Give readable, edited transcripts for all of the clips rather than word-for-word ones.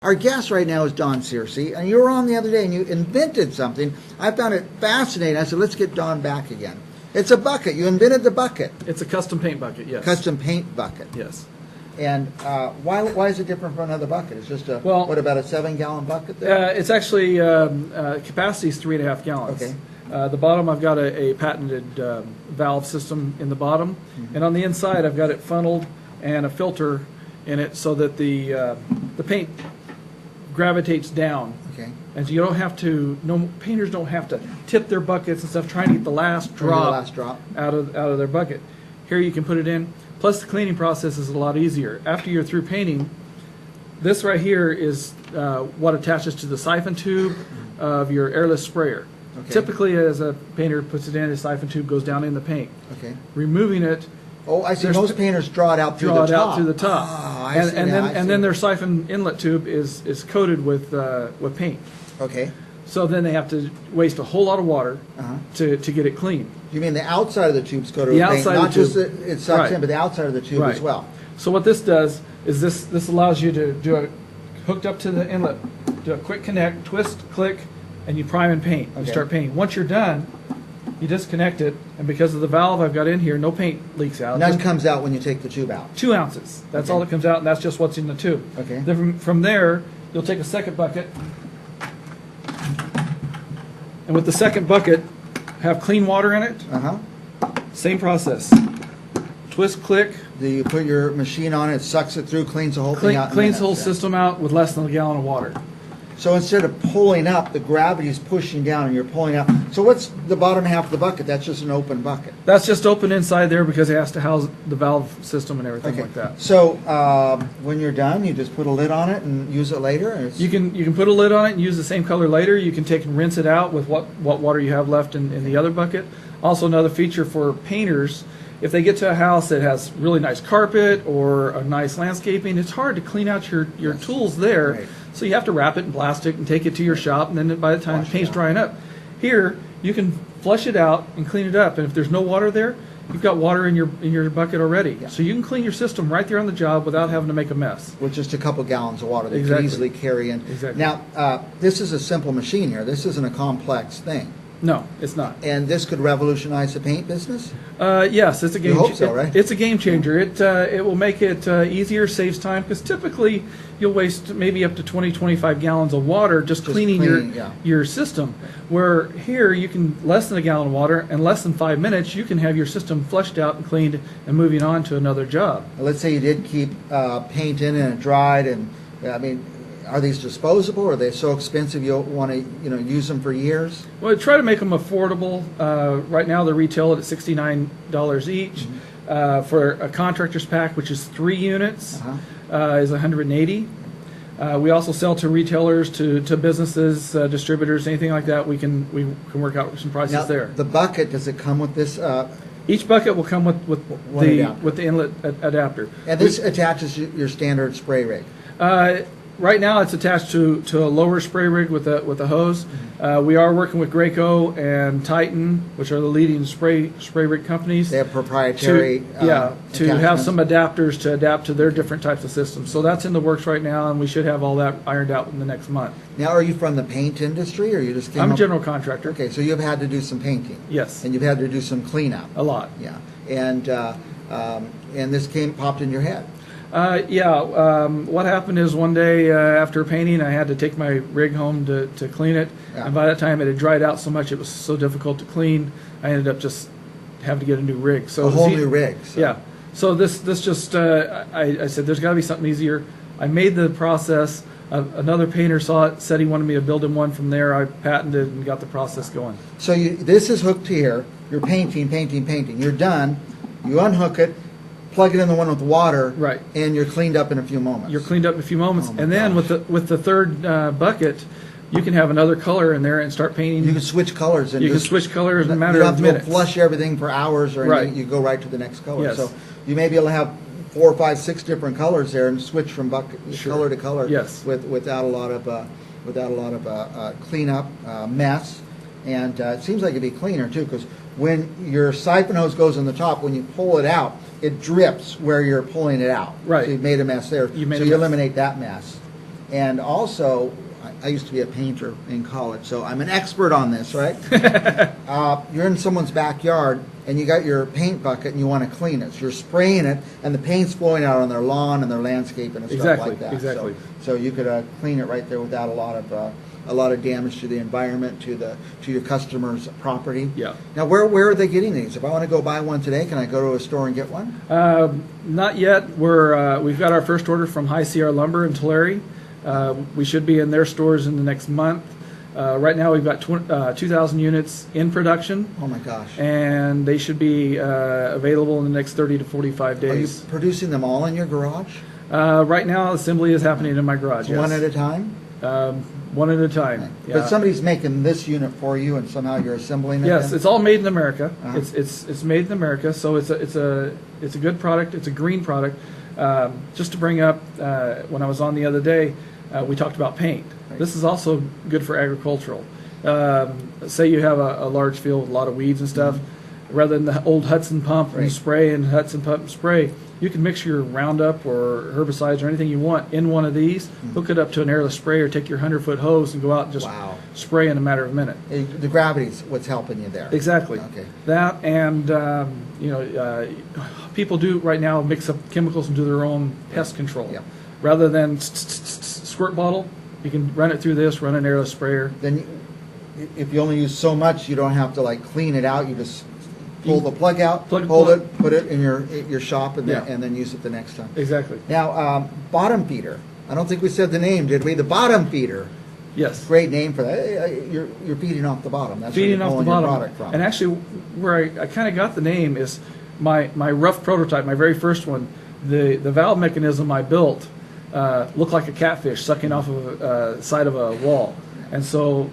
Our guest right now is Don Searcy, and you were on the other day and you invented something. I found it fascinating. I said, let's get Don back again. It's a bucket. You invented the bucket. It's a custom paint bucket, yes. Custom paint bucket. Yes. And why is it different from another bucket? It's just what about a 7-gallon bucket there? It's actually, capacity is 3.5 gallons. Okay. The bottom, I've got a patented valve system in the bottom, and on the inside, I've got it funneled and a filter in it so that the paint gravitates down. Okay. And so you don't have to, painters don't have to tip their buckets and stuff trying to get the last drop, out of their bucket. Here you can put it in. Plus the cleaning process is a lot easier. After you're through painting, this right here is what attaches to the siphon tube of your airless sprayer. Okay. Typically, as a painter puts it in, the siphon tube goes down in the paint. Okay. Removing it. Oh, I see. Most painters draw it out through the top. Draw it out through the top. Oh, I see. And then their siphon inlet tube is coated with paint. Okay. So then they have to waste a whole lot of water to get it clean. You mean the outside of the tube's coated The with paint, outside not of the just tube. it sucks Right. in, but the outside of the tube Right. as well. So what this does is this allows you to do hooked up to the inlet, do a quick connect, twist, click, and you prime and paint. You Okay. start painting. Once you're done, you disconnect it, and because of the valve I've got in here, no paint leaks out. None Just comes out when you take the tube out. 2 ounces. That's Okay. all that comes out, and that's just what's in the tube. Okay. Then from there, you'll take a second bucket, and with the second bucket, have clean water in it. Same process. Twist, click, Do you put your machine on it, sucks it through, cleans the whole thing out? in cleans the whole minutes, then? system out with less than a gallon of water. So instead of pulling up, the gravity is pushing down and you're pulling out. So what's the bottom half of the bucket? That's just an open bucket. That's just open inside there because it has to house the valve system and everything like that. So when you're done, you just put a lid on it and use it later? And You can put a lid on it and use the same color later. You can take and rinse it out with what water you have left in the other bucket. Also, another feature for painters, if they get to a house that has really nice carpet or a nice landscaping, it's hard to clean out your tools there. Right. So you have to wrap it in plastic and take it to your shop, and then by the time the paint's drying up, here you can flush it out and clean it up. And if there's no water there, you've got water in your bucket already. Yeah. So you can clean your system right there on the job without having to make a mess. with just a couple gallons of water that you Exactly. can easily carry in. Exactly. Now, this is a simple machine here. This isn't a complex thing. No, it's not. And this could revolutionize the paint business? Yes, it's a game. You hope so, right? It's a game changer. It will make it easier, saves time, because typically you'll waste maybe up to 20-25 gallons of water just cleaning your system. Where here you can less than a gallon of water and less than 5 minutes you can have your system flushed out and cleaned and moving on to another job. Let's say you did keep paint in and it dried, and I mean, are these disposable? Or are they so expensive you don't want to use them for years? Well, try to make them affordable. Right now they're retailed at $69 each. For a contractor's pack, which is 3 units, is $180. We also sell to retailers, to businesses, distributors, anything like that. We can work out some prices Now, there. the bucket, does it come with this? Each bucket will come with adapter. the inlet adapter. And this attaches your standard spray rig. Right now, it's attached to a lower spray rig with a hose. We are working with Graco and Titan, which are the leading spray rig companies. They have proprietary to have attachments. some adapters to adapt to their different types of systems. So that's in the works right now, and we should have all that ironed out in the next month. Now, are you from the paint industry, or you just came I'm a up- general contractor. Okay, so you've had to do some painting. Yes, And you've had to do some cleanup. a lot. Yeah. And this popped in your head. What happened is one day after painting, I had to take my rig home to clean it. Yeah. And by that time, it had dried out so much, it was so difficult to clean, I ended up just having to get a new rig. So A whole new rig. So. Yeah. So this just, I said, there's got to be something easier. I made the process. Another painter saw it, said he wanted me to build him one from there. I patented and got the process going. So this is hooked here. You're painting. You're done. You unhook it, plug it in the one with water, Right. and you're cleaned up in a few moments. You're cleaned up in a few moments. Oh my And then gosh. with the third bucket, you can have another color in there and start painting. You can switch colors. And You can just- switch colors in a you matter don't of have to go minutes. flush everything for hours or anything. Right. You go right to the next color. Yes. So you may be able to have 4, 5, 6 different colors there and switch from Sure. color to color. Yes. Without a lot of cleanup mess. And it seems like it'd be cleaner too, because when your siphon hose goes on the top, when you pull it out, it drips where you're pulling it out. Right. So you've made a mess there. You made so a you mess. eliminate that mess. And also, I used to be a painter in college, so I'm an expert on this, right? You're in someone's backyard, and you got your paint bucket, and you want to clean it. So you're spraying it, and the paint's flowing out on their lawn and their landscaping and stuff like that. Exactly. So you could clean it right there without a lot of damage to the environment, to your customer's property. Yeah. Now, where are they getting these? If I want to go buy one today, can I go to a store and get one? Not yet. We've got our first order from High Sierra Lumber in Tulare. We should be in their stores in the next month. Right now we've got 2,000 units in production. Oh my gosh. And they should be available in the next 30 to 45 days. Are you producing them all in your garage? Right now assembly is happening in my garage, yes. One at a time? One at a time. Right. Yeah. But somebody's making this unit for you, and somehow you're assembling it. Yes, then? it's all made in America. Uh-huh. It's made in America, so it's a good product. It's a green product. Just to bring up, when I was on the other day, we talked about paint. Right. This is also good for agricultural. Say you have a large field with a lot of weeds and stuff. Mm-hmm. Rather than the old Hudson pump Right. and spray and Hudson pump and spray, you can mix your Roundup or herbicides or anything you want in one of these, hook it up to an airless sprayer, take your 100-foot hose and go out and just Wow. spray in a matter of a minute. The gravity's what's helping you there. Exactly. Okay. That and people do right now mix up chemicals and do their own pest control. Yeah. Rather than squirt bottle, you can run it through this, run an airless sprayer. Then, if you only use so much, you don't have to like clean it out. You just pull the plug out, hold it, put it in your shop, and then use it the next time. Exactly. Now, bottom feeder. I don't think we said the name, did we? The bottom feeder. Yes. Great name for that. You're feeding off the bottom. That's Feeding where off you're the pulling bottom. your product from. And actually, where I kind of got the name is my rough prototype, my very first one. The valve mechanism I built looked like a catfish sucking off of a side of a wall, and so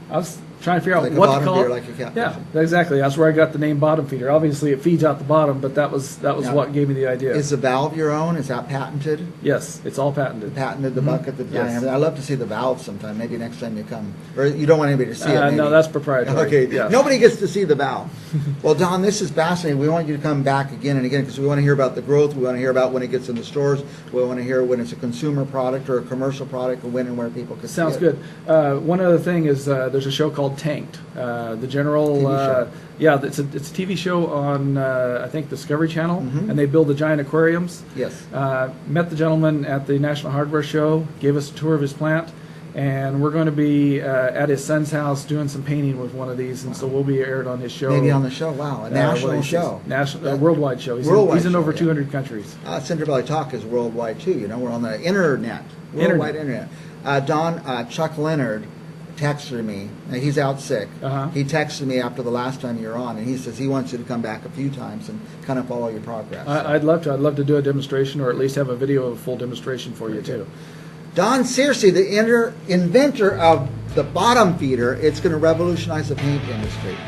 I was trying to figure out Like a what to bottom call feeder, it. like a catfish. Yeah, exactly. That's where I got the name bottom feeder. Obviously, it feeds out the bottom, but that was Now, what gave me the idea. Is the valve your own? Is that patented? Yes, it's all patented. Patented the bucket, the design. Yes. I'd love to see the valve sometime. Maybe next time you come, or you don't want anybody to see it. Maybe. No, that's proprietary. Okay, Yeah. nobody gets to see the valve. Well, Don, this is fascinating. We want you to come back again and again because we want to hear about the growth. We want to hear about when it gets in the stores. We want to hear when it's a consumer product or a commercial product, or when and where people can Sounds see it. good. One other thing is there's a show called Tanked. The general, TV show. it's a TV show on I think Discovery Channel, Mhm. and they build the giant aquariums. Yes. Met the gentleman at the National Hardware Show, gave us a tour of his plant, and we're going to be at his son's house doing some painting with one of these, and so we'll be aired on his show. Maybe on the show. Wow, a national show. National, worldwide show. Worldwide He's in show, over yeah. 200 countries. Cinder Valley Talk is worldwide too. You know, we're on the internet, worldwide internet. Don, Chuck Leonard texted me. Now, he's out sick. Uh-huh. He texted me after the last time you were on, and he says he wants you to come back a few times and kind of follow your progress. I'd love to. I'd love to do a demonstration, or at least have a video of a full demonstration for you too. Don Searcy, the inventor of the bottom feeder, it's going to revolutionize the paint industry.